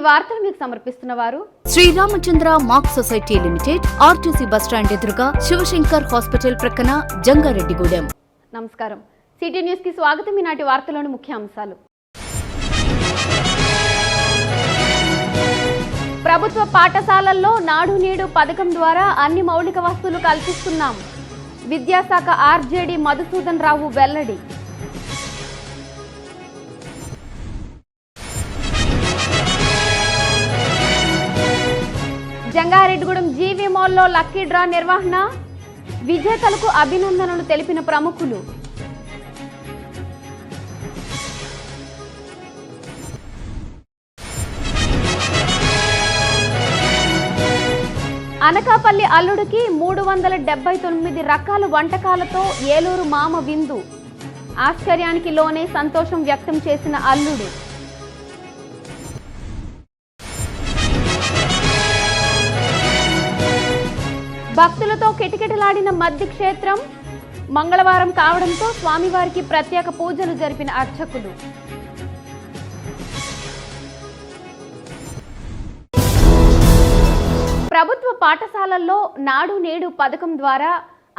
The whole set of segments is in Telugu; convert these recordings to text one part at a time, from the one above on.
వార్తలు మీకు సమర్పిస్తున్న వారు Sriramachandra mark society limited, RTC bus stand ఎదురుగా, శివశంకర్ హాస్పిటల్ ప్రక్కన, జంగారెడ్డిగూడెం. నమస్కారం. సిటీ న్యూస్ కి స్వాగతం. ఈనాటి వార్తలోని ముఖ్య అంశాలు. ప్రభుత్వ పాఠశాలల్లో నాడు నేడు పథకం ద్వారా అన్ని మౌలిక వసతులు కల్పిస్తున్నాం. విద్యాశాఖ ఆర్జేడీ మధుసూదన్ రావు వెల్లడి. జంగారెడ్డిగూడెం జీవీ మాల్లో లక్కీ డ్రా నిర్వహణ, విజేతలకు అభినందనలు తెలిపిన ప్రముఖులు. అనకాపల్లి అల్లుడికి 379 రకాల వంటకాలతో ఏలూరు మామ విందు. ఆశ్చర్యానికి లోనే సంతోషం వ్యక్తం చేసిన అల్లుడు. భక్తులతో కిటకిటలాడిన మద్ది క్షేత్రం. మంగళవారం కావడంతో స్వామివారికి ప్రత్యేక పూజలు జరిపిన అర్చకులు. ప్రభుత్వ పాఠశాలల్లో నాడు నేడు పథకం ద్వారా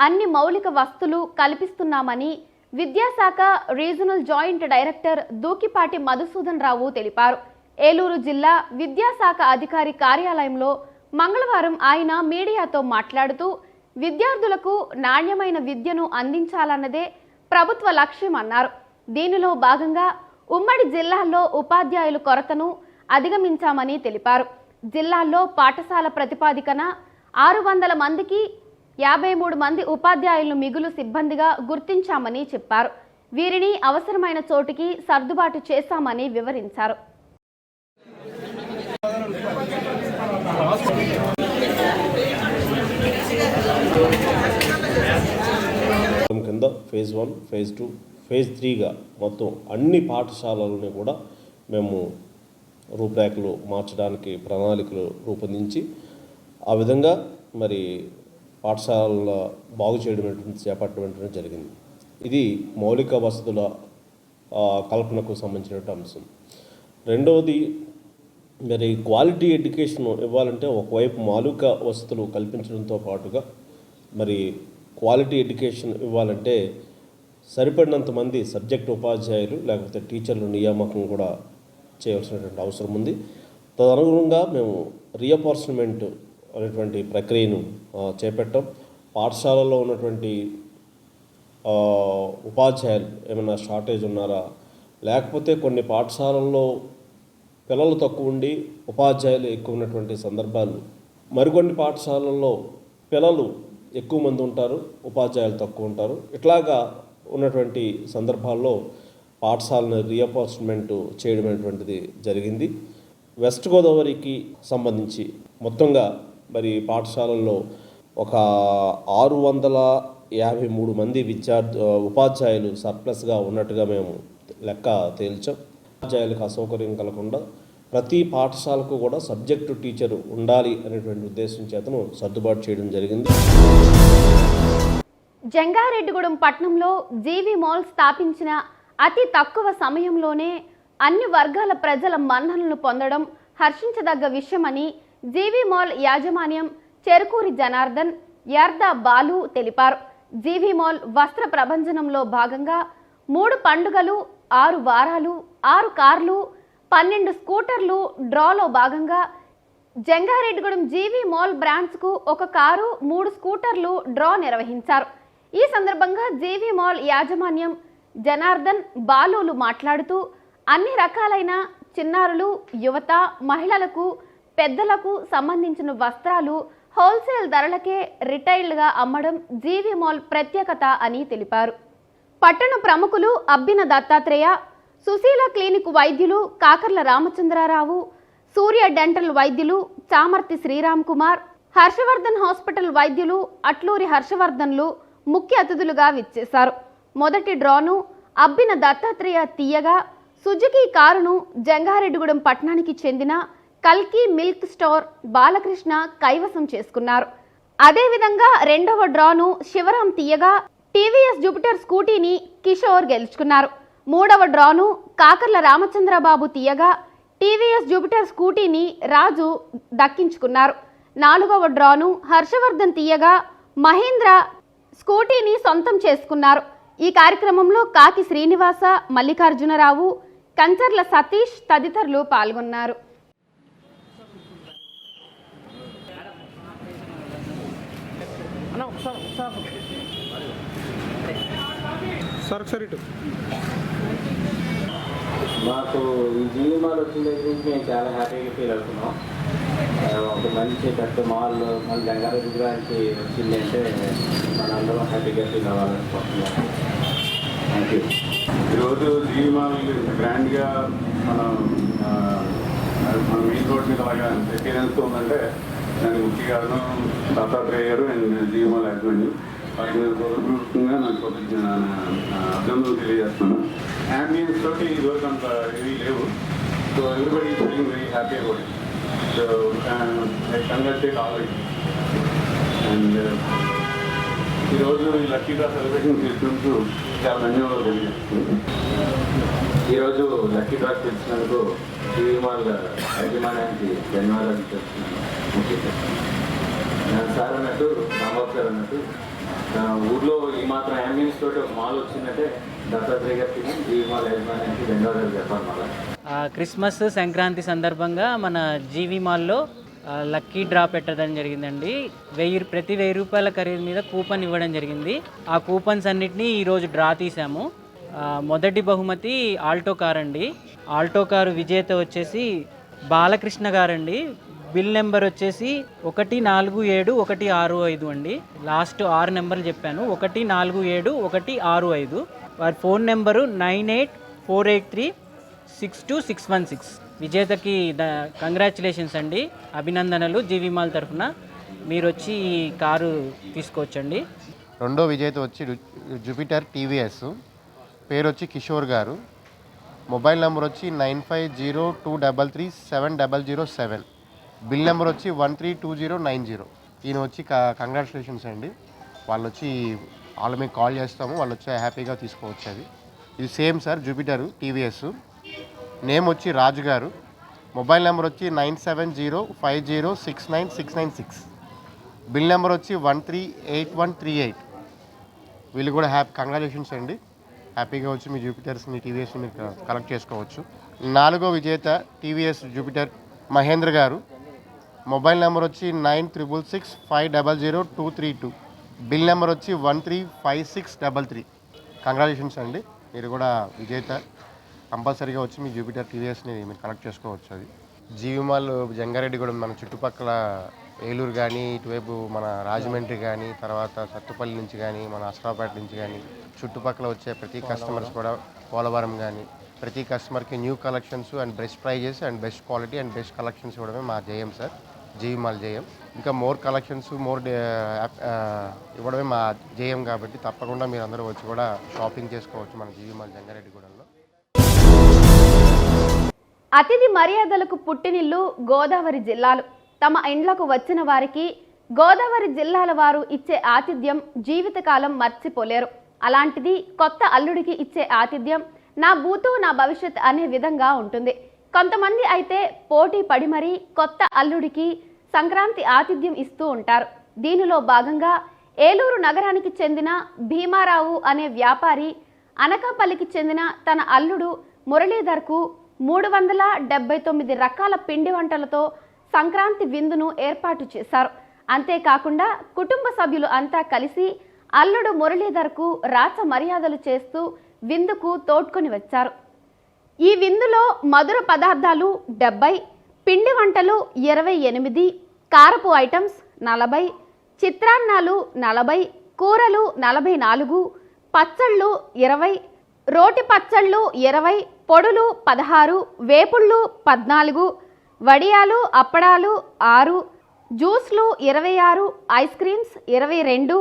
అన్ని మౌలిక వసతులు కల్పిస్తున్నామని విద్యాశాఖ రీజనల్ జాయింట్ డైరెక్టర్ దూకిపాటి మధుసూదన్ రావు తెలిపారు. ఏలూరు జిల్లా విద్యాశాఖ అధికారి కార్యాలయంలో మంగళవారం ఆయన మీడియాతో మాట్లాడుతూ, విద్యార్థులకు నాణ్యమైన విద్యను అందించాలన్నదే ప్రభుత్వ లక్ష్యం అన్నారు. దీనిలో భాగంగా ఉమ్మడి జిల్లాల్లో ఉపాధ్యాయుల కొరతను అధిగమించామని తెలిపారు. జిల్లాల్లో పాఠశాల ప్రతిపాదికన 600 మందికి 53 మంది ఉపాధ్యాయులను మిగులు సిబ్బందిగా గుర్తించామని చెప్పారు. వీరిని అవసరమైన చోటికి సర్దుబాటు చేశామని వివరించారు. కింద ఫేజ్ 1, ఫేజ్ 2, ఫేజ్ 3గా మొత్తం అన్ని పాఠశాలలని కూడా మేము రూపురేఖలు మార్చడానికి ప్రణాళికలు రూపొందించి ఆ విధంగా మరి పాఠశాలల బాగు చేయడం చేపట్టడం జరిగింది. ఇది మౌలిక వసతుల కల్పనకు సంబంధించినటువంటి అంశం. రెండవది, మరి క్వాలిటీ ఎడ్యుకేషన్ ఇవ్వాలంటే ఒకవైపు మౌలిక వసతులు కల్పించడంతో పాటుగా మరి క్వాలిటీ ఎడ్యుకేషన్ ఇవ్వాలంటే సరిపడినంత మంది సబ్జెక్ట్ ఉపాధ్యాయులు లేకపోతే టీచర్లు నియామకం కూడా చేయవలసినటువంటి అవసరం ఉంది. తదనుగుణంగా మేము రీఅపార్ట్మెంట్ అనేటువంటి ప్రక్రియను చేపట్టాం. పాఠశాలలో ఉన్నటువంటి ఉపాధ్యాయులు ఏమైనా షార్టేజ్ ఉన్నారా, లేకపోతే కొన్ని పాఠశాలల్లో పిల్లలు తక్కువ ఉండి ఉపాధ్యాయులు ఎక్కువ ఉన్నటువంటి సందర్భాలు, మరికొన్ని పాఠశాలల్లో పిల్లలు ఎక్కువ మంది ఉంటారు, ఉపాధ్యాయులు తక్కువ ఉంటారు. ఇట్లాగా ఉన్నటువంటి సందర్భాల్లో పాఠశాలను రీఅపార్ట్మెంట్ చేయడం అనేటువంటిది జరిగింది. వెస్ట్ గోదావరికి సంబంధించి మొత్తంగా మరి పాఠశాలల్లో ఒక 653 మంది ఉపాధ్యాయులు సర్ప్లస్గా ఉన్నట్టుగా మేము లెక్క తేల్చాం. ఉపాధ్యాయులకు అసౌకర్యం కలగకుండా ప్రతి పాఠశాలకు కూడా సబ్జెక్టు టీచరు ఉండాలి అనేటువంటి ఉద్దేశం చేతను సర్దుబాటు చేయడం జరిగింది. జంగారెడ్డిగూడెం పట్టణంలో జీవీ మాల్ స్థాపించిన అతి తక్కువ సమయంలోనే అన్ని వర్గాల ప్రజల మన్ననలను పొందడం హర్షించదగ్గ విషయమని జీవీ మాల్ యాజమాన్యం చెరుకూరి జనార్దన్, యార్దా బాలు తెలిపారు. జీవీ మాల్ వస్త్ర ప్రభంజనంలో భాగంగా 3 పండుగలు, 6 వారాలు, 6 కార్లు, 12 స్కూటర్లు డ్రాలో భాగంగా జంగారెడ్డిగూడెం జీవీ మాల్ బ్రాంచ్కు 1 కారు, 3 స్కూటర్లు డ్రా నిర్వహించారు. ఈ సందర్భంగా జీవీ మాల్ యాజమాన్యం జనార్దన్, బాలులు మాట్లాడుతూ, అన్ని రకాలైన చిన్నారులు, యువత, మహిళలకు, పెద్దలకు సంబంధించిన వస్త్రాలు హోల్సేల్ ధరలకే రిటైల్గా అమ్మడం జీవీ మాల్ ప్రత్యేకత అని తెలిపారు. పట్టణ ప్రముఖులు అబ్బిన దత్తాత్రేయ, సుశీల క్లినిక్ వైద్యులు కాకర్ల రామచంద్రారావు, సూర్య డెంటల్ వైద్యులు చామర్తి శ్రీరామ్ కుమార్, హర్షవర్ధన్ హాస్పిటల్ వైద్యులు అట్లూరి హర్షవర్ధన్లు ముఖ్య అతిథులుగా విచ్చేశారు. మొదటి డ్రాను అబ్బిన దత్తాత్రేయ తీయగా, సుజుకి కారును జంగారెడ్డిగూడెం పట్టణానికి చెందిన కల్కి మిల్క్ స్టోర్ బాలకృష్ణ కైవసం చేసుకున్నారు. అదేవిధంగా రెండవ డ్రాను శివరాం తీయగా, టీవీఎస్ జూపిటర్ స్కూటీని కిషోర్ గెలుచుకున్నారు. మూడవ డ్రాను కాకర్ల రామచంద్రబాబు తీయగా, టీవీఎస్ జూపిటర్ స్కూటీని రాజు దక్కించుకున్నారు. 4వ డ్రాను హర్షవర్ధన్ తీయగా మహేంద్ర స్కూటీని సొంతం చేసుకున్నారు. ఈ కార్యక్రమంలో కాకి శ్రీనివాస, మల్లికార్జునరావు, కంచర్ల సతీష్ తదితరులు పాల్గొన్నారు. మాకు ఈ జీవి మాల్ వచ్చిన దగ్గర నుంచి మేము చాలా హ్యాపీగా ఫీల్ అవుతున్నాం. ఒక మంచి పెద్ద మాల్ మన జంగారెడ్డి విగ్రహానికి వచ్చింది అంటే మనందరం హ్యాపీగా ఫీల్ అవ్వాలనుకుంటున్నాం. Thank you. ఈరోజు జీవి మాల్ గ్రాండ్గా మన మెయిన్ రోడ్ మీద అలాగా ఎక్స్పీరియన్స్ ఉందంటే దానికి ముఖ్య కారణం దత్తాత్రేయ గారు అండ్ జీవి మాల్ హస్బెండ్. వాటి మీద పూర్వకంగా నాకు అభినందనలు తెలియజేస్తున్నాను. యాంబియన్స్ తోటి ఈరోజు అంత ఇవి లేవు. So everybody is feeling very happy about it. So I congratulate all it. And ఈరోజు ఈ లక్కీ డ్రా సెలబ్రేషన్ తీసుకుంటూ చాలా ధన్యవాదాలు తెలియజేస్తుంది. ఈరోజు లక్కీ డ్రా తెలిసినందుకు జీవి మాల్ యాజమాన్యానికి ధన్యవాదాలు చెప్తున్నాను. ముఖ్యంగా సార్ అన్నట్టు, రాంబాబు సార్ అన్నట్టు ఊర్లో ఈ మాత్రం యాంబియన్స్ తోటి ఒక మాల్ వచ్చిందంటే దత్తాత్రేయ గారికి జీవి మాల్ యాజమాన్యానికి ధన్యవాదాలు చెప్పాలి. మళ్ళీ క్రిస్మస్ సంక్రాంతి సందర్భంగా మన జీవి మాల్లో లక్కీ డ్రా పెట్టడం జరిగిందండి. ప్రతి 1000 రూపాయల ఖరీదు మీద కూపన్ ఇవ్వడం జరిగింది. ఆ కూపన్స్ అన్నిటినీ ఈరోజు డ్రా తీసాము. మొదటి బహుమతి ఆల్టో కార్ అండి. ఆల్టో కారు విజేత వచ్చేసి బాలకృష్ణ గారండి. బిల్ నెంబర్ వచ్చేసి 147165 అండి. లాస్ట్ 6 నెంబర్లు చెప్పాను. 147165. వారి ఫోన్ నెంబరు 9848362616. విజేతకి కంగ్రాచులేషన్స్ అండి, అభినందనలు. జీవి మాల్ తరఫున మీరు వచ్చి ఈ కారు తీసుకోవచ్చండి. రెండో విజేత వచ్చి జూపిటర్ టీవీఎస్, పేరు వచ్చి కిషోర్ గారు. మొబైల్ నెంబర్ వచ్చి 9502337007. బిల్ నెంబర్ వచ్చి 132090. ఈయన వచ్చి కంగ్రాచులేషన్స్ అండి. వాళ్ళు వచ్చి వాళ్ళు మీకు కాల్ చేస్తాము, వాళ్ళు వచ్చి హ్యాపీగా తీసుకోవచ్చు. అది ఇది same sir Jupiter TVS. Name వచ్చి రాజు గారు. మొబైల్ నెంబర్ వచ్చి 9705069696. బిల్ నెంబర్ వచ్చి 138138. వీళ్ళు కూడా కంగ్రాచులేషన్స్ అండి. హ్యాపీగా వచ్చి మీ జూపిటర్స్ని టీవీఎస్ని మీరు కలెక్ట్ చేసుకోవచ్చు. 4వ విజేత టీవీఎస్ జూపిటర్ మహేంద్ర గారు. మొబైల్ నెంబర్ వచ్చి 9665000232. బిల్ నెంబర్ వచ్చి 135633. కంగ్రాచులేషన్స్ అండి, మీరు కూడా విజేత. కంపల్సరీగా వచ్చి మీ జూపిటర్ టీవీఎస్ని మీరు కలెక్ట్ చేసుకోవచ్చు. అది జీవి మాల్ జంగారెడ్డి కూడా మన చుట్టుపక్కల ఏలూరు కానీ, ఇటువైపు మన రాజమండ్రి కానీ, తర్వాత సత్తుపల్లి నుంచి కానీ, మన అసరాపేట నుంచి కానీ, చుట్టుపక్కల వచ్చే ప్రతి కస్టమర్స్ కూడా పోలవరం కానీ ప్రతి కస్టమర్కి new collections and best prices and best quality and best collections ఇవ్వడమే మా జయం సార్, జీవి మాల్ జయం. ఇంకా మోర్ కలెక్షన్స్ ఇవ్వడమే మా జయం. కాబట్టి తప్పకుండా మీరు అందరూ వచ్చి కూడా షాపింగ్ చేసుకోవచ్చు మన జీవి మాల్ జంగారెడ్డిగూడెంలో. అతిథి మర్యాదలకు పుట్టినిల్లు గోదావరి జిల్లాలు. తమ ఇండ్లకు వచ్చిన వారికి గోదావరి జిల్లాల వారు ఇచ్చే ఆతిథ్యం జీవితకాలం మర్చిపోలేరు. అలాంటిది కొత్త అల్లుడికి ఇచ్చే ఆతిథ్యం నా బూతు నా భవిష్యత్ అనే విధంగా ఉంటుంది. కొంతమంది అయితే పోటీ పడి మరీ కొత్త అల్లుడికి సంక్రాంతి ఆతిథ్యం ఇస్తూ ఉంటారు. దీనిలో భాగంగా ఏలూరు నగరానికి చెందిన భీమారావు అనే వ్యాపారి అనకాపల్లికి చెందిన తన అల్లుడు మురళీధర్కు 379 రకాల పిండి వంటలతో సంక్రాంతి విందును ఏర్పాటు చేశారు. అంతేకాకుండా కుటుంబ సభ్యులు అంతా కలిసి అల్లుడు మురళీధర్కు రాచ మర్యాదలు చేస్తూ విందుకు తోడ్కొని వచ్చారు. ఈ విందులో మధుర పదార్థాలు 70, పిండి వంటలు 28, కారపు ఐటమ్స్ 40, చిత్రాన్నాలు 40, కూరలు 44, పచ్చళ్ళు 20, రోటి పచ్చళ్ళు 20, పొడులు 16, వేపుళ్ళు 14, వడియాలు అప్పడాలు 6, జ్యూస్లు 26, ఐస్ క్రీమ్స్ 22,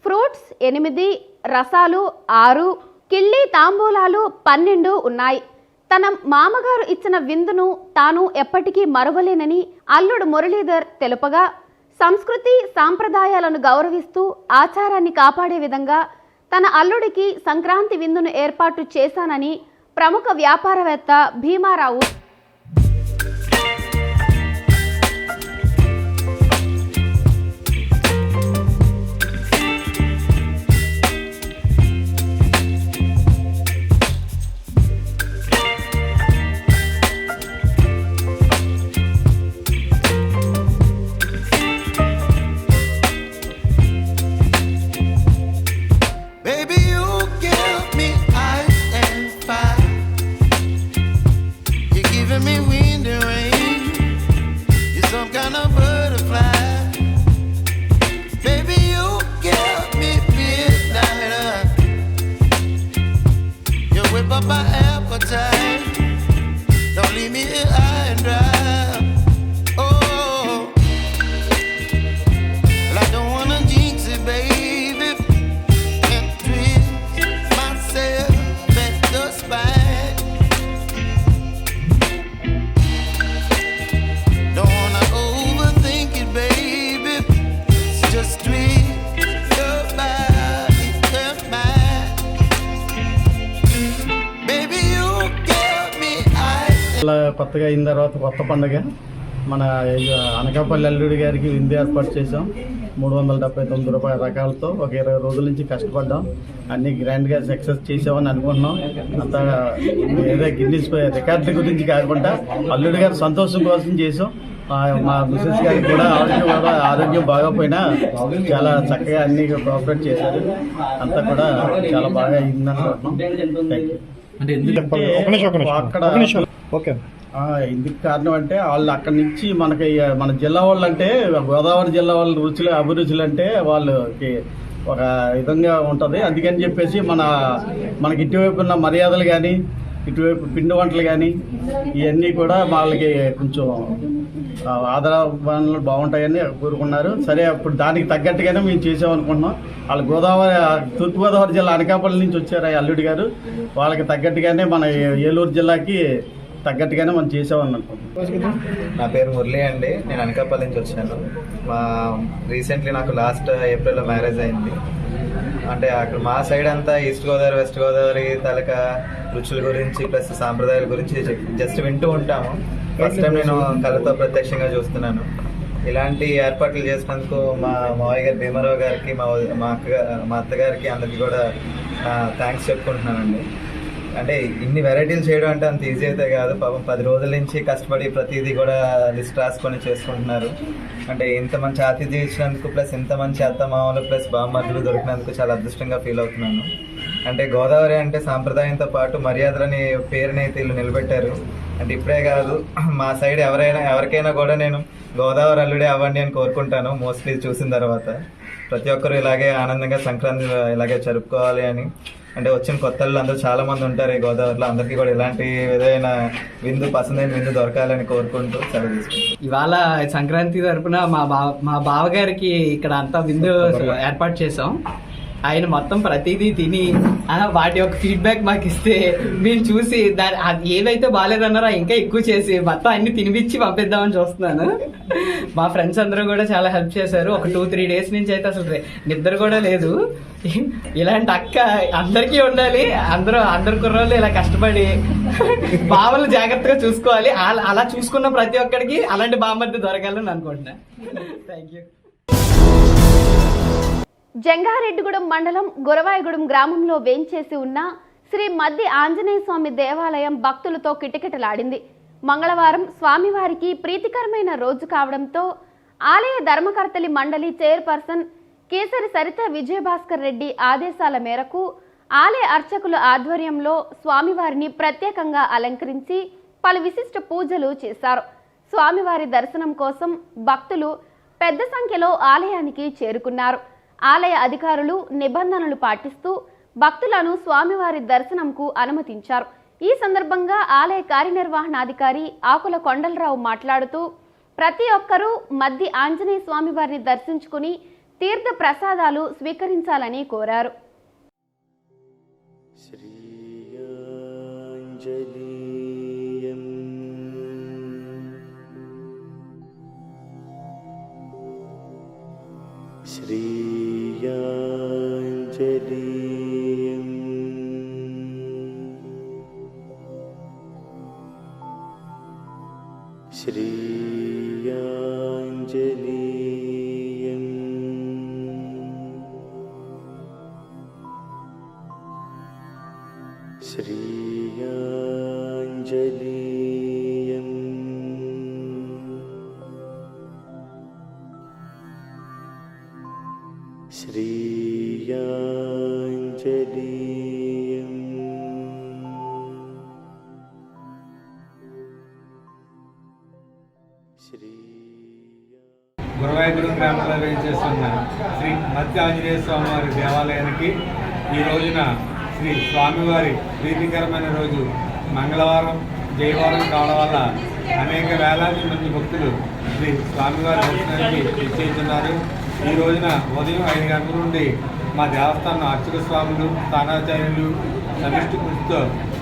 ఫ్రూట్స్ 8, రసాలు 6, కిళ్ళి తాంబూలాలు 12 ఉన్నాయి. తన మామగారు ఇచ్చిన విందును తాను ఎప్పటికీ మరువలేనని అల్లుడు మురళీధర్ తెలుపగా, సంస్కృతి సాంప్రదాయాలను గౌరవిస్తూ ఆచారాన్ని కాపాడే విధంగా తన అల్లుడికి సంక్రాంతి విందును ఏర్పాటు చేశానని ప్రముఖ వ్యాపారవేత్త Bhimarao whip up my appetite. Don't leave me here high and dry. Oh, well, I don't wanna jinx it, baby, and twist myself at the spine. Don't wanna overthink it, baby. It's just twist your body and mine. Baby, you give me eyes. ఇలా కొత్తగా అయిన తర్వాత కొత్త పండుగ మన అనకాపల్లి అల్లుడి గారికి విందు ఏర్పాటు చేసాం. 379 రూపాయల రకాలతో ఒక 20 రోజుల నుంచి కష్టపడ్డాం. అన్ని గ్రాండ్గా సక్సెస్ చేసామని అనుకుంటున్నాం. అంతా ఏదో గిన్నిస్ రికార్డుల గురించి కాకుండా అల్లుడి గారి సంతోషం కోసం చేసాం. మా మిసెస్ గారికి కూడా ఆరోగ్యం బాగోపోయినా చాలా చక్కగా అన్ని కోఆపరేట్ చేశారు. అంతా కూడా చాలా బాగా అయిందని అక్కడ ఎందుకు కారణం అంటే వాళ్ళు అక్కడి నుంచి మనకి మన జిల్లా వాళ్ళు అంటే గోదావరి జిల్లా వాళ్ళ రుచులు అభిరుచులు అంటే వాళ్ళకి ఒక విధంగా ఉంటుంది. అందుకని చెప్పేసి మనకి ఇటువైపు ఉన్న మర్యాదలు కానీ ఇటువైపు పిండి వంటలు కానీ ఇవన్నీ కూడా వాళ్ళకి కొంచెం ఆదరణ బాగుంటాయని కోరుకున్నారు. సరే అప్పుడు దానికి తగ్గట్టుగానే మేము చేసామనుకుంటున్నాం. వాళ్ళు తూర్పుగోదావరి జిల్లా అనకాపల్లి నుంచి వచ్చారు అల్లుడి గారు. వాళ్ళకి తగ్గట్టుగానే మన ఏలూరు జిల్లాకి తగ్గట్టుగానే మనం చేసామని అనుకుంటున్నాం. నా పేరు మురళి అండి. నేను అనకాపల్లి నుంచి వచ్చాను. రీసెంట్లీ నాకు లాస్ట్ ఏప్రిల్లో మ్యారేజ్ అయింది. అంటే అక్కడ మా సైడ్ అంతా ఈస్ట్ గోదావరి వెస్ట్ గోదావరి తాలూకా రుచుల గురించి ప్లస్ సాంప్రదాయాల గురించి జస్ట్ వింటూ ఉంటాము. ఫస్ట్ టైం నేను కళ్ళతో ప్రత్యక్షంగా చూస్తున్నాను. ఇలాంటి ఏర్పాట్లు చేసినందుకు మా మావయ్య గారు భీమారావు గారికి మా అత్తగారికి అందరికీ కూడా థ్యాంక్స్ చెప్పుకుంటున్నానండి. అంటే ఇన్ని వెరైటీలు చేయడం అంటే అంత ఈజీ అయితే కాదు. పాపం 10 రోజుల నుంచి కష్టపడి ప్రతిదీ కూడా లిస్ట్ రాసుకొని చేసుకుంటున్నారు. అంటే ఇంత మంచి ఆతిథ్యం ఇచ్చినందుకు ప్లస్ ఇంత మంచి అత్తమామలు ప్లస్ బామ్మర్దులు దొరికినందుకు చాలా అదృష్టంగా ఫీల్ అవుతున్నాను. అంటే గోదావరి అంటే సాంప్రదాయంతో పాటు మర్యాదలని పేరునైతే వీళ్ళు నిలబెట్టారు. అంటే ఇప్పుడే కాదు, మా సైడ్ ఎవరికైనా కూడా నేను గోదావరి అల్లుడే అవ్వండి అని కోరుకుంటాను. మోస్ట్లీ చూసిన తర్వాత ప్రతి ఒక్కరు ఇలాగే ఆనందంగా సంక్రాంతి ఇలాగే జరుపుకోవాలి అని. అంటే వచ్చిన కొత్త అందరూ చాలా మంది ఉంటారు ఈ గోదావరిలో. అందరికీ కూడా ఇలాంటి విధమైన పసందైన విందు దొరకాలని కోరుకుంటూ సెలవు తీసుకుంటాం. ఇవాళ సంక్రాంతి తరపున మా బావగారికి ఇక్కడ అంతా విందు ఏర్పాటు చేసాం. ఆయన మొత్తం ప్రతిదీ తిని వాటి యొక్క ఫీడ్బ్యాక్ మాకు ఇస్తే మేము చూసి ఏదైతే బాగాలేదన్నారో ఇంకా ఎక్కువ చేసి మొత్తం అన్ని తినిపించి పంపిద్దామని చూస్తున్నాను. మా ఫ్రెండ్స్ అందరూ కూడా చాలా హెల్ప్ చేశారు. ఒక 2-3 డేస్ నుంచి అయితే అసలు నిద్ర కూడా లేదు. ఇలాంటి అక్క అందరికీ ఉండాలి. అందరు కుర్రోళ్ళు ఇలా కష్టపడి బావలు జాగ్రత్తగా చూసుకోవాలి. అలా చూసుకున్న ప్రతి ఒక్కరికి అలాంటి బామ్మర్ది దొరకాలని అనుకుంటున్నా. Thank you. జంగారెడ్డిగూడెం మండలం గురవాయగూడెం గ్రామంలో వేంచేసి ఉన్న శ్రీ మద్ది ఆంజనేయ స్వామి దేవాలయం భక్తులతో కిటకిటలాడింది. మంగళవారం స్వామివారికి ప్రీతికరమైన రోజు కావడంతో ఆలయ ధర్మకర్తలి మండలి చైర్పర్సన్ కేసరి సరిత విజయభాస్కర్ రెడ్డి ఆదేశాల మేరకు ఆలయ అర్చకుల ఆధ్వర్యంలో స్వామివారిని ప్రత్యేకంగా అలంకరించి పలు విశిష్ట పూజలు చేశారు. స్వామివారి దర్శనం కోసం భక్తులు పెద్ద సంఖ్యలో ఆలయానికి చేరుకున్నారు. ఆలయ అధికారులు నిబంధనలు పాటిస్తూ భక్తులను స్వామివారి దర్శనంకు అనుమతించారు. ఈ సందర్భంగా ఆలయ కార్యనిర్వహణాధికారి ఆకుల కొండలరావు మాట్లాడుతూ ప్రతి ఒక్కరూ మద్ది ఆంజనేయ స్వామివారిని దర్శించుకుని తీర్థ ప్రసాదాలు స్వీకరించాలని కోరారు. గురవాయగూడెం గ్రామంలో వేయించేస్తున్న శ్రీ మద్ది ఆంజనేయ స్వామివారి దేవాలయానికి ఈ రోజున శ్రీ స్వామివారి ప్రీతికరమైన రోజు మంగళవారం జయవారం కావడం వల్ల అనేక వేలాది మంది భక్తులు శ్రీ స్వామివారి దర్శనానికి నిశ్చయిస్తున్నారు. ఈ రోజున ఉదయం 5 గంటల నుండి మా దేవస్థానం అర్చక స్వాములు, స్థానాచార్యులు సమిష్టి కృషితో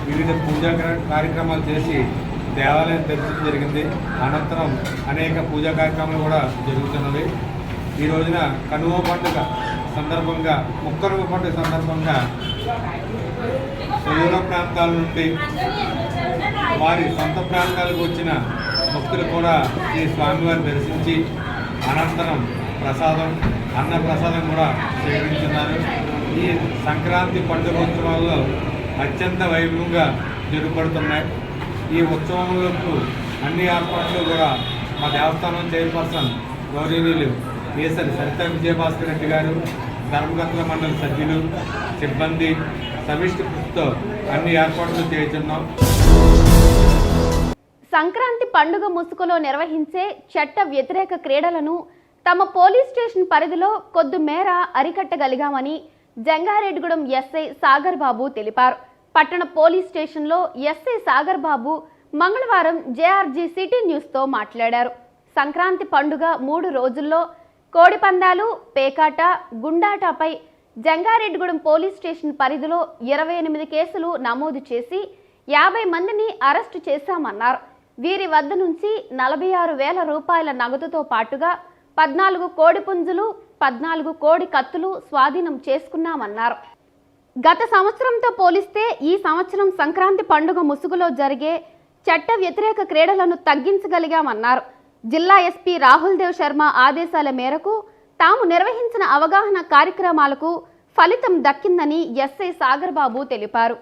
వివిధ పూజా కార్యక్రమాలు చేసి దేవాలయం తెరచడం జరిగింది. అనంతరం అనేక పూజా కార్యక్రమాలు కూడా జరుగుతున్నవి. ఈ రోజున కనుమ పండుగ సందర్భంగా, ముక్కనుమ పండుగ సందర్భంగా సుదూర ప్రాంతాల నుండి వారి సొంత ప్రాంతాలకు వచ్చిన భక్తులు కూడా ఈ స్వామివారిని దర్శించి అనంతరం అన్న ప్రసాదం కూడా సేవించున్నారు. ఈ సంక్రాంతి పండుగోత్సవాల్లో అత్యంత వైభవంగా జరుపబడుతున్నాయి. ఈ ఉత్సవంలోకి అన్ని ఏర్పాట్లు కూడా మా దేవస్థానం చైర్పర్సన్ గౌరవనీయులు కేసరి సరితా విజయభాస్కర్ రెడ్డి గారు, ధర్మకర్తల మండలి సభ్యులు, సిబ్బంది సమిష్టి కృషితో అన్ని ఏర్పాట్లు చేస్తున్నాం. సంక్రాంతి పండుగ ముసుగులో నిర్వహించే చట్ట వ్యతిరేక క్రీడలను తమ పోలీస్ స్టేషన్ పరిధిలో కొద్దిమేర అరికట్టగలిగామని జంగారెడ్డిగూడెం ఎస్ఐ సాగర్ బాబు తెలిపారు. పట్టణ పోలీస్ స్టేషన్లో ఎస్ఐ సాగర్ బాబు మంగళవారం జేఆర్జీ సిటీ న్యూస్తో మాట్లాడారు. సంక్రాంతి పండుగ 3 రోజుల్లో కోడిపందాలు, పేకాట, గుండాటపై జంగారెడ్డిగూడెం పోలీస్ స్టేషన్ పరిధిలో 28 కేసులు నమోదు చేసి 50 మందిని అరెస్టు చేశామన్నారు. వీరి వద్ద నుంచి 46,000 రూపాయల నగదుతో పాటుగా 14 కోడి పుంజులు, 14 కోడి కత్తులు స్వాధీనం చేసుకున్నామన్నారు. గత సంవత్సరంతో పోలిస్తే ఈ సంవత్సరం సంక్రాంతి పండుగ ముసుగులో జరిగే చట్ట వ్యతిరేక క్రీడలను తగ్గించగలిగామన్నారు. జిల్లా ఎస్పీ రాహుల్ దేవ్ శర్మ ఆదేశాల మేరకు తాము నిర్వహించిన అవగాహన కార్యక్రమాలకు ఫలితం దక్కిందని ఎస్ఐ సాగర్ బాబు తెలిపారు.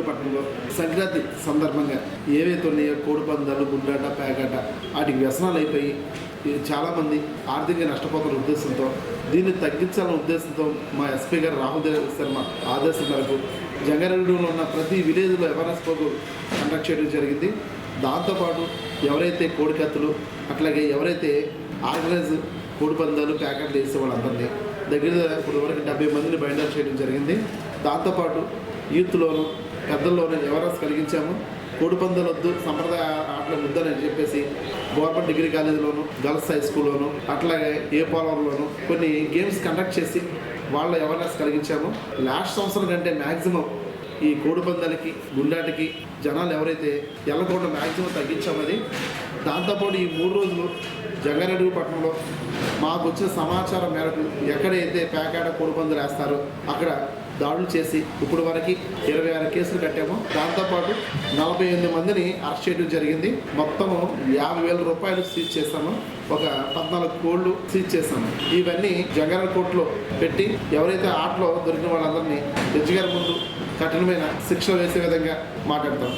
పట్టణంలో సంక్రాంతి సందర్భంగా ఏవైతే ఉన్నాయో కోడి పందాలు, గుండాట, పేకాట వాటికి వ్యసనాలు అయిపోయి చాలామంది ఆర్థికంగా నష్టపోతున్న ఉద్దేశంతో దీన్ని తగ్గించాలనే ఉద్దేశంతో మా ఎస్పీ గారు రాహుల్ దేవ్ శర్మ ఆదేశం మేరకు జంగారెడ్డిగూడెంలో ఉన్న ప్రతి విలేజ్లో అవేర్నెస్ ప్రోగ్రాం కండక్ట్ చేయడం జరిగింది. దాంతోపాటు ఎవరైతే కోడి కత్తులు అట్లాగే ఎవరైతే ఆర్గనైజ్ కోడి పందాలు, ప్యాకెట్లు వేసే వాళ్ళందరినీ దగ్గర ఇప్పుడు వరకు 70 మందిని బైండర్ చేయడం జరిగింది. దాంతోపాటు యూత్లోను పెద్దల్లోనూ అవేర్నెస్ కలిగించాము. కోడి పందాలు వద్దు, సంప్రదాయ ఆటలు వద్దని చెప్పేసి గవర్నమెంట్ డిగ్రీ కాలేజీలోను, గర్ల్స్ హై స్కూల్లోను అట్లాగే ఏ పోలవరంలోను కొన్ని గేమ్స్ కండక్ట్ చేసి వాళ్ళ అవేర్నెస్ కలిగించాము. లాస్ట్ సంవత్సరం కంటే మ్యాక్సిమం ఈ కోడి పందాలకి, గుండాటికి జనాలు ఎవరైతే వెళ్ళకుండా మ్యాక్సిమం తగ్గించామది. దాంతోపాటు ఈ 3 రోజులు జంగారెడ్డిగూడెం పట్టణంలో మాకు వచ్చిన సమాచారం మేరకు ఎక్కడైతే పేకాట, కోడి పందాలు వేస్తారో అక్కడ దాడులు చేసి ఇప్పుడు వరకు 26 కేసులు కట్టాము. దాంతోపాటు 48 మందిని అరెస్ట్ చేయడం జరిగింది. మొత్తము 50,000 రూపాయలు సీజ్ చేస్తాము. ఒక 14 కోళ్లు సీజ్ చేస్తాము. ఇవన్నీ జంగారెడ్డి కోర్టులో పెట్టి ఎవరైతే ఆటలో దొరికిన వాళ్ళందరినీ జడ్జి గారి ముందు కఠినమైన శిక్ష వేసే విధంగా మాట్లాడతాం.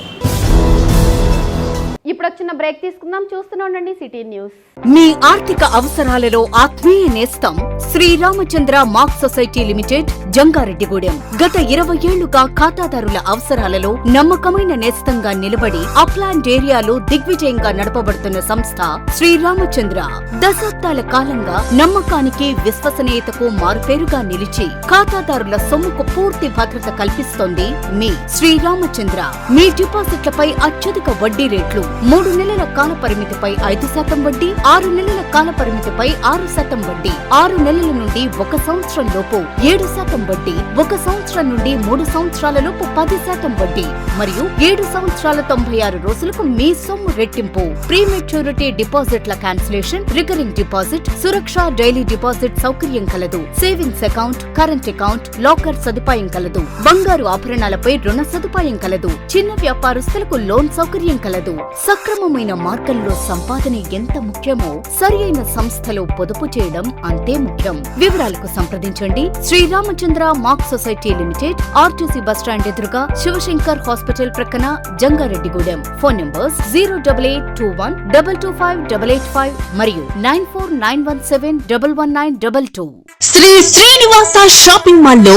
ఇప్పుడు వచ్చిన బ్రేక్ తీసుకుందాం. చూస్తూనే ఉండండి సిటీ న్యూస్. మీ ఆర్థిక అవసరాలలో ఆత్మీయ నేస్తం Sriramachandra mark society limited, Jangareddygudem. గత 20 ఏళ్లుగా ఖాతాదారుల అవసరాలలో నమ్మకమైన నేస్తంగా నిలబడి అప్లాండ్ ఏరియాలో దిగ్విజయంగా నడపబడుతున్న సంస్థ శ్రీరామచంద్ర. దశాబ్దాల కాలంగా నమ్మకానికి, విశ్వసనీయతకు మారుపేరుగా నిలిచి ఖాతాదారుల సొమ్ముకు పూర్తి భద్రత కల్పిస్తోంది మీ శ్రీరామచంద్ర. మీ డిపాజిట్లపై అత్యధిక వడ్డీ రేట్లు, 3 నెలల కాల పరిమితిపై 5% వడ్డీ, 6 నెలల కాల పరిమితిపై 6% వడ్డీ, 6 నెలల నుండి 1 సంవత్సరం లోపు 7% వడ్డీ, 1 సంవత్సరం నుండి 3 సంవత్సరాల లోపు 10% వడ్డీ మరియు 7 సంవత్సరాల 96 రోజులకు మీ సొమ్ము రెట్టింపు. ప్రీ మెచ్యూరిటీ డిపాజిట్ల క్యాన్సిలేషన్, రికరింగ్ డిపాజిట్, సురక్ష డైలీ డిపాజిట్ సౌకర్యం కలదు. Savings account, current account, locker సదుపాయం కలదు. బంగారు ఆభరణాలపై రుణ సదుపాయం కలదు. చిన్న వ్యాపారస్తులకు లోన్ సౌకర్యం కలదు. సక్రమమైన మార్గంలో సంపాదన ఎంత ముఖ్యమో సరియైన సంస్థలో పొదుపు చేయడం అంతే ముఖ్యం. వివరాలకు సంప్రదించండి. Sriramachandra mark society limited, RTC bus stand ఎదురుగా, శివశంకర్ హాస్పిటల్ ప్రక్కన, జంగారెడ్డిగూడెం. ఫోన్ నంబర్స్ 08821 225 885 మరియు 9491711922. శ్రీ శ్రీనివాస షాపింగ్ మాల్ లో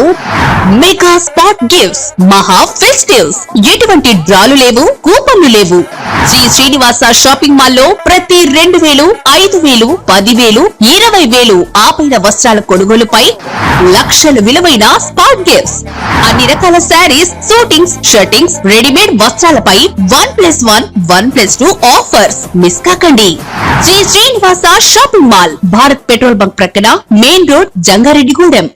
మెగా స్పాట్ గిఫ్ట్స్, మహా ఫెస్టివ్స్. ఎటువంటి డ్రాలు లేవు, కూపన్లు లేవు. శ్రీ శ్రీనివాస షాపింగ్ మాల్ లో ప్రతి 2,000, 5,000, 10,000, 20,000 ఆపైన వస్త్రాల కొనుగోలుపై లక్షల విలువైన స్పాట్ గిఫ్ట్స్. అన్ని రకాల శారీస్, సూటింగ్స్, షర్టింగ్స్, రెడీమేడ్ వస్త్రాలపై 1+1, 1+2 ఆఫర్స్ మిస్ కాకండి. Sri Srinivasa shopping mall, Bharat petrol bunk ప్రక్కన, మెయిన్ రోడ్, జంగారెడ్డిగూడెం.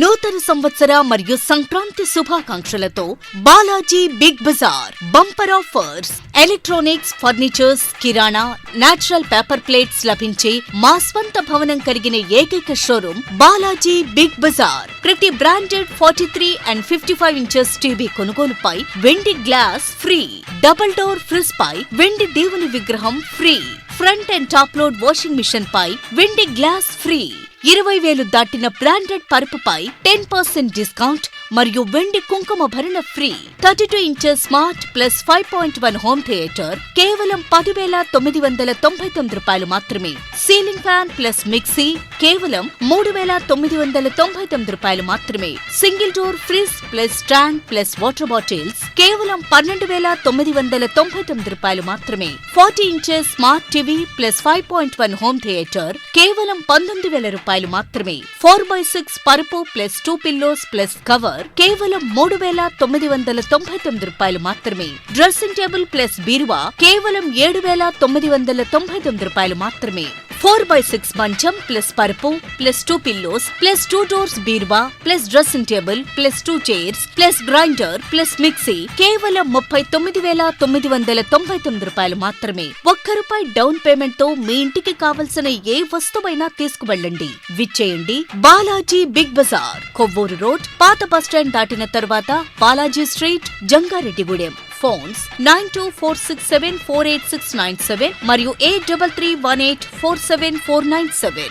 నూతన సంవత్సర మరియు సంక్రాంతి శుభాకాంక్షలతో Balaji big bazaar bumper offers. Electronics, furnitures, కిరాణా, నేచురల్ పేపర్ ప్లేట్స్ లభించే మా స్వంత భవనం కలిగిన ఏకైక షోరూమ్ బాలాజీ బిగ్ బజార్. ప్రతి బ్రాండెడ్ 43 and 55 ఇంచెస్ టీవీ కొనుగోలుపై వెండి glass free. Double door fridge పై వెండి దేవుని విగ్రహం ఫ్రీ. Front and top load washing machine పై వెండి గ్లాస్ ఫ్రీ. 20,000 దాటిన బ్రాండెడ్ పరుపుపై 10% డిస్కౌంట్ మరియు వెండి కుంకుమ భరణ free. 32 inches smart plus 5.1 home theatre కేవలం 10,999 రూపాయలు మాత్రమే. సీలింగ్ ఫ్యాన్ ప్లస్ మిక్సీ కేవలం 3,999 రూపాయలు మాత్రమే. Single door fridge plus stand plus water bottles కేవలం 12,999 రూపాయలు మాత్రమే. 40 inches smart TV plus 5.1 home theatre కేవలం 19,000 రూపాయలు మాత్రమే. 4x6 పరుపు ప్లస్ 2 పిల్లోస్ ప్లస్ కవర్ కేవలం 3,999 రూపాయలు మాత్రమే. డ్రెస్సింగ్ టేబుల్ ప్లస్ బీరువా కేవలం 7,999 రూపాయలు మాత్రమే. 4x6 మంచం ప్లస్ పరుపు ప్లస్ 2 పిల్లోస్ ప్లస్ 2 డోర్స్ బీరువా plus dressing table plus 2 chairs plus grinder plus mixie కేవలం 39,999 రూపాయలు మాత్రమే. ₹1 డౌన్ పేమెంట్ తో మీ ఇంటికి కావలసిన ఏ వస్తువైనా తీసుకువెళ్ళండి. విచ్చేయండి బాలాజీ బిగ్ బజార్, కొవ్వూరు రోడ్, పాత బస్టాండ్ దాటిన తరువాత బాలాజీ స్ట్రీట్, జంగారెడ్డిగూడెం. ఫోన్స్ 9246748697 మరియు 8331847497.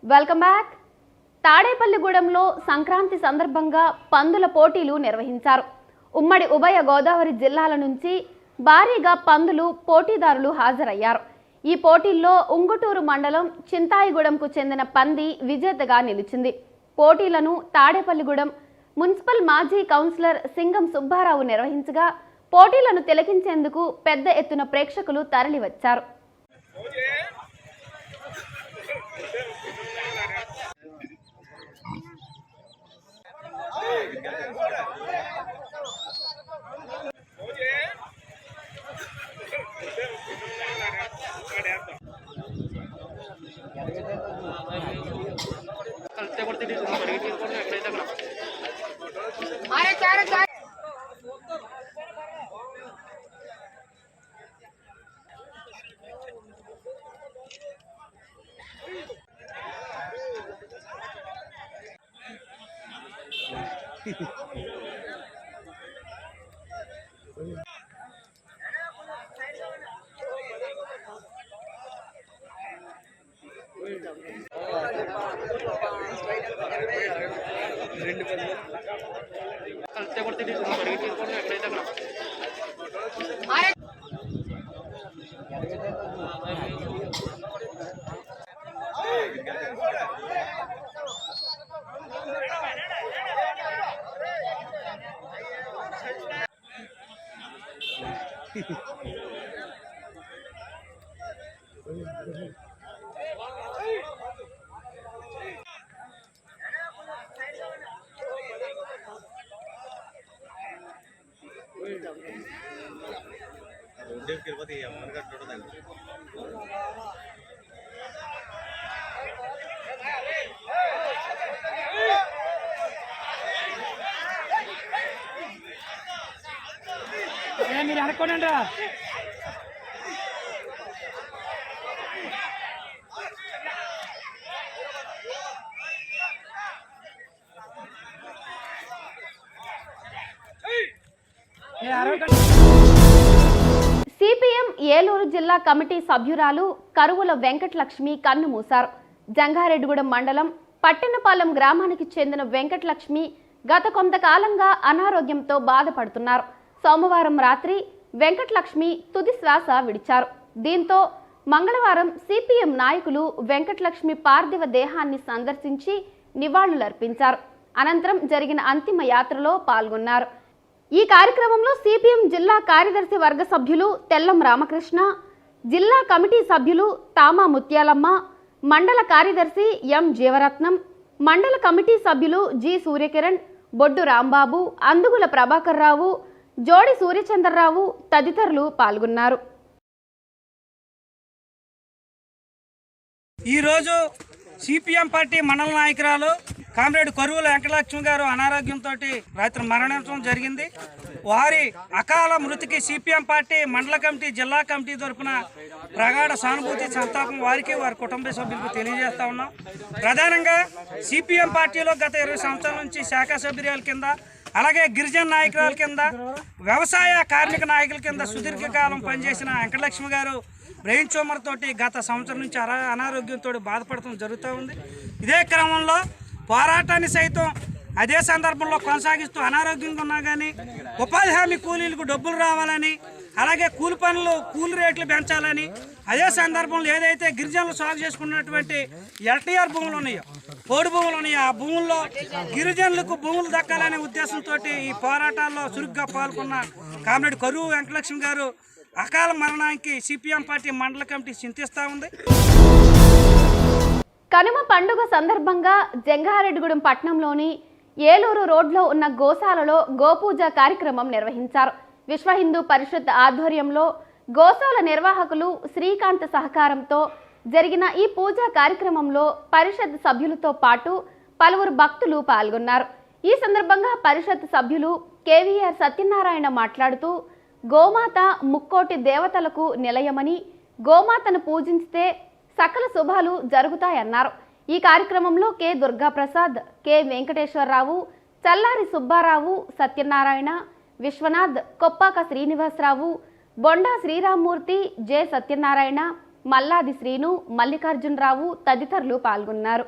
Welcome back. తాడేపల్లిగూడెంలో సంక్రాంతి సందర్భంగా పందుల పోటీలు నిర్వహించారు. ఉమ్మడి ఉభయ గోదావరి జిల్లాల నుంచి భారీగా పందులు పోటీదారులు హాజరయ్యారు. ఈ పోటీల్లో ఉంగుటూరు మండలం చింతాయిగూడెంకు చెందిన పంది విజేతగా నిలిచింది. పోటీలను తాడేపల్లిగూడెం మున్సిపల్ మాజీ కౌన్సిలర్ సింగం సుబ్బారావు నిర్వహించగా పోటీలను తిలకించేందుకు పెద్ద ఎత్తున ప్రేక్షకులు తరలివచ్చారు. మీరు అనుకోనండి. సిపిఎం ఏలూరు జిల్లా కమిటీ సభ్యురాలు కరువుల వెంకటలక్ష్మి కన్నుమూశారు. జంగారెడ్డిగూడెం మండలం పట్టెనపాలెం గ్రామానికి చెందిన వెంకటలక్ష్మి గత కొంతకాలంగా అనారోగ్యంతో బాధపడుతున్నారు. సోమవారం రాత్రి వెంకటలక్ష్మి తుది శ్వాస విడిచారు. దీంతో మంగళవారం సిపిఎం నాయకులు వెంకటలక్ష్మి పార్థివ దేహాన్ని సందర్శించి నివాళులర్పించారు. అనంతరం జరిగిన అంతిమ యాత్రలో పాల్గొన్నారు. ఈ కార్యక్రమంలో సిపిఎం జిల్లా కార్యదర్శి వర్గ సభ్యులు తెల్లం రామకృష్ణ, జిల్లా కమిటీ సభ్యులు తామా ముత్యాలమ్మ, మండల కార్యదర్శి ఎం జీవరత్నం, మండల కమిటీ సభ్యులు జి సూర్యకిరణ్, బొడ్డు రాంబాబు, అందుగుల ప్రభాకర్ రావు, జోడి సూర్యచంద్రరావు తదితరులు పాల్గొన్నారు. ఈరోజు సిపిఎం పార్టీ మండల నాయకురాలు కామ్రేడ్ కరువుల వెంకటలక్ష్మి గారు అనారోగ్యంతో రాత్రి మరణించడం జరిగింది. వారి అకాల మృతికి సిపిఎం పార్టీ మండల కమిటీ, జిల్లా కమిటీ తరఫున ప్రగాఢ సానుభూతి, సంతాపం వారికి, వారి కుటుంబ సభ్యులకు తెలియజేస్తా ఉన్నాం. ప్రధానంగా సిపిఎం పార్టీలో గత 20 సంవత్సరాల నుంచి శాఖా సభ్యురాల కింద, అలాగే గిరిజన నాయకురాల కింద, వ్యవసాయ కార్మిక నాయకుల కింద సుదీర్ఘకాలం పనిచేసిన వెంకటలక్ష్మి గారు బ్రెయిన్ ట్యూమర్ తోటి గత సంవత్సరం నుంచి అనారోగ్యంతో బాధపడటం జరుగుతూ ఉంది. ఇదే క్రమంలో పోరాటాన్ని సైతం అదే సందర్భంలో కొనసాగిస్తూ అనారోగ్యంగా ఉన్నా కానీ ఉపాధి హామీ కూలీలకు డబ్బులు రావాలని, అలాగే కూలి రేట్లు పెంచాలని, అదే సందర్భంలో ఏదైతే గిరిజనులు సాగు చేసుకున్నటువంటి ఎల్టీఆర్ భూములు ఉన్నాయో, పోడు భూములు ఉన్నాయో, ఆ భూముల్లో గిరిజనులకు భూములు దక్కాలనే ఉద్దేశంతో ఈ పోరాటాల్లో చురుగ్గా పాల్గొన్న కామ్రేడ్ కరువు వెంకటలక్ష్మి గారు అకాల మరణానికి సిపిఎం పార్టీ మండల కమిటీ చింతిస్తూ ఉంది. కనుమ పండుగ సందర్భంగా జంగారెడ్డిగూడెం పట్టణంలోని ఏలూరు రోడ్లో ఉన్న గోశాలలో గోపూజ కార్యక్రమం నిర్వహించారు. విశ్వ హిందూ పరిషత్ ఆధ్వర్యంలో గోశాల నిర్వాహకులు శ్రీకాంత్ సహకారంతో జరిగిన ఈ పూజా కార్యక్రమంలో పరిషత్ సభ్యులతో పాటు పలువురు భక్తులు పాల్గొన్నారు. ఈ సందర్భంగా పరిషత్ సభ్యులు కేవీఆర్ సత్యనారాయణ మాట్లాడుతూ గోమాత ముక్కోటి దేవతలకు నిలయమని, గోమాతను పూజించితే సకల శుభాలు జరుగుతాయన్నారు. ఈ కార్యక్రమంలో కె దుర్గాప్రసాద్, కె వెంకటేశ్వరరావు, చల్లారి సుబ్బారావు, సత్యనారాయణ, విశ్వనాథ్, కొప్పాక శ్రీనివాసరావు, బొండా శ్రీరామ్మూర్తి, జె సత్యనారాయణ, మల్లాది శ్రీను, మల్లికార్జునరావు తదితరులు పాల్గొన్నారు.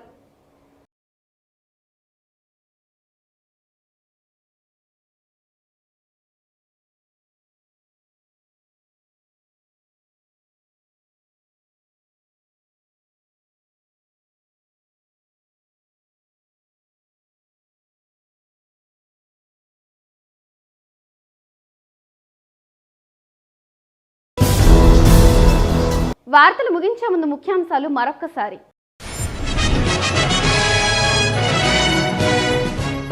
వార్తలు ముగించే ముందు ముఖ్యాంశాలు మరొక్కసారి.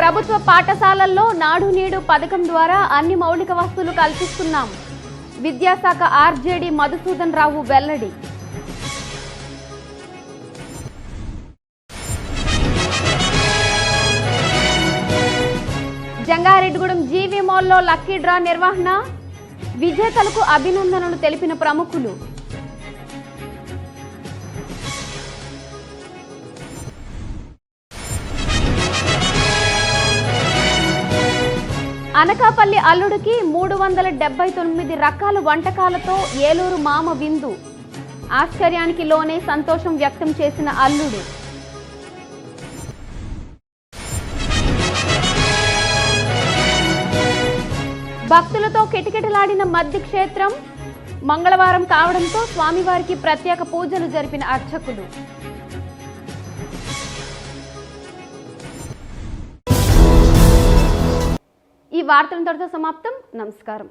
ప్రభుత్వ పాఠశాలల్లో నాడు నేడు పథకం ద్వారా అన్ని మౌలిక వసతులు కల్పిస్తున్నాం. విద్యాశాఖ ఆర్జేడీ మధుసూదన్ రావు వెల్లడి. జంగారెడ్డిగూడెం జీవీ మాల్లో లక్కీ డ్రా నిర్వహణ, విజేతలకు అభినందనలు తెలిపిన ప్రముఖులు. అనకాపల్లి అల్లుడికి 379 రకాల వంటకాలతో ఏలూరు మామ విందు. ఆశ్చర్యానికి లోనే సంతోషం వ్యక్తం చేసిన అల్లుడు. భక్తులతో కిటకిటలాడిన మద్ది క్షేత్రం. మంగళవారం కావడంతో స్వామివారికి ప్రత్యేక పూజలు జరిపిన అర్చకులు. ఈ వార్తలంతటితో సమాప్తం. నమస్కారం.